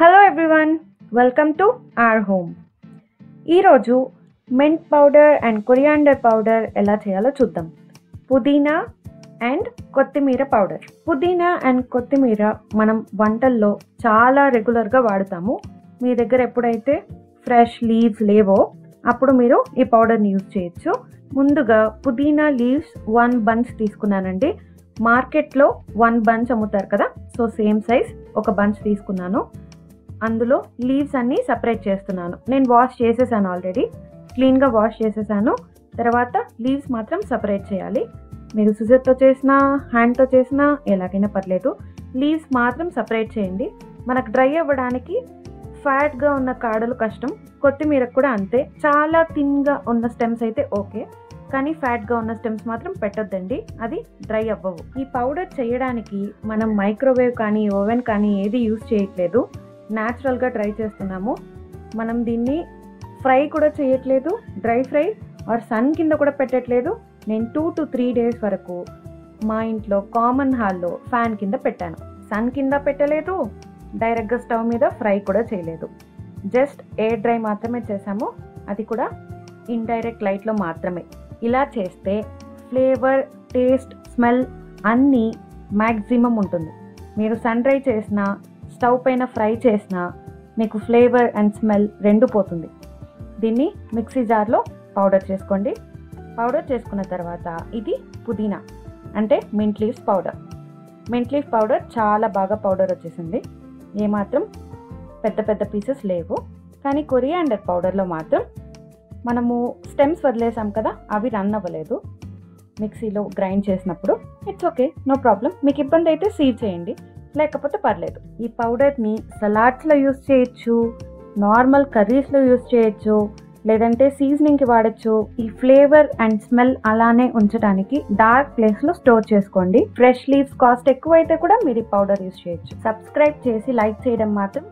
Hello everyone, welcome to our home. ఈరోజు mint powder and coriander powder ఎలా చేయాలో చూద్దాం. పుదీనా అండ్ కొత్తిమీర పౌడర్. పుదీనా అండ్ కొత్తిమీర మనం వంటల్లో చాలా రెగ్యులర్గా వాడుతాము. మీ దగ్గర ఎప్పుడైతే ఫ్రెష్ లీవ్స్ లేవో అప్పుడు మీరు ఈ పౌడర్ని యూజ్ చేయొచ్చు. ముందుగా పుదీనా లీవ్స్ 1 బంచ్ తీసుకున్నానండి. మార్కెట్లో 1 బంచ్ అమ్ముతారు కదా, సో సేమ్ సైజ్ ఒక బంచ్ తీసుకున్నాను. అందులో లీవ్స్ అన్నీ సపరేట్ చేస్తున్నాను. నేను వాష్ చేసేసాను, ఆల్రెడీ క్లీన్గా వాష్ చేసేసాను. తర్వాత లీవ్స్ మాత్రం సపరేట్ చేయాలి. మీరు సిజర్తో చేసినా హ్యాండ్తో చేసినా ఎలాగైనా పర్లేదు, లీవ్స్ మాత్రం సపరేట్ చేయండి. మనకు డ్రై అవ్వడానికి ఫ్యాట్గా ఉన్న కాడలు కష్టం, కొత్తిమీర కూడా అంతే. చాలా థిన్గా ఉన్న స్టెమ్స్ అయితే ఓకే, కానీ ఫ్యాట్గా ఉన్న స్టెమ్స్ మాత్రం పెట్టొద్దండి, అది డ్రై అవ్వవు. ఈ పౌడర్ చేయడానికి మనం మైక్రోవేవ్ కానీ ఓవెన్ కానీ ఏది యూజ్ చేయట్లేదు, న్యాచురల్గా డ్రై చేస్తున్నాము. మనం దీన్ని ఫ్రై కూడా చేయట్లేదు, డ్రై ఫ్రై ఆర్ సన్ కింద కూడా పెట్టట్లేదు. నేను 2 to 3 days వరకు మా ఇంట్లో కామన్ హాల్లో ఫ్యాన్ కింద పెట్టాను. సన్ కింద పెట్టలేదు, డైరెక్ట్గా స్టవ్ మీద ఫ్రై కూడా చేయలేదు. జస్ట్ ఎయిర్ డ్రై మాత్రమే చేసాము, అది కూడా ఇండైరెక్ట్ లైట్లో మాత్రమే. ఇలా చేస్తే ఫ్లేవర్, టేస్ట్, స్మెల్ అన్నీ మ్యాక్సిమం ఉంటుంది. మీరు సన్ డ్రై చేసినా స్టవ్ పైన ఫ్రై చేసినా మీకు ఫ్లేవర్ అండ్ స్మెల్ రెండు పోతుంది. దీన్ని మిక్సీ జార్లో పౌడర్ చేసుకోండి. పౌడర్ చేసుకున్న తర్వాత ఇది పుదీనా అంటే mint leaves powder. Mint leaf powder చాలా బాగా పౌడర్ వచ్చేసింది, ఏమాత్రం పెద్ద పెద్ద పీసెస్ లేవు. కానీ కొరియాండర్ పౌడర్లో మాత్రం మనము స్టెమ్స్ వదిలేసాం కదా, అవి రన్ అవ్వలేదు. మిక్సీలో గ్రైండ్ చేసినప్పుడు ఇట్స్ ఓకే, నో ప్రాబ్లం. మీకు ఇబ్బంది అయితే సీవ్ చేయండి, లేకపోతే పర్లేదు. ఈ పౌడర్ని సలాడ్స్లో యూజ్ చేయొచ్చు, నార్మల్ కర్రీస్లో యూజ్ చేయొచ్చు, లేదంటే సీజనింగ్కి వాడచ్చు. ఈ ఫ్లేవర్ అండ్ స్మెల్ అలానే ఉంచడానికి డార్క్ ప్లేస్లో స్టోర్ చేసుకోండి. ఫ్రెష్ లీవ్స్ కాస్ట్ ఎక్కువ అయితే కూడా మీరు ఈ పౌడర్ యూజ్ చేయొచ్చు. సబ్స్క్రైబ్ చేసి లైక్ చేయడం మాత్రం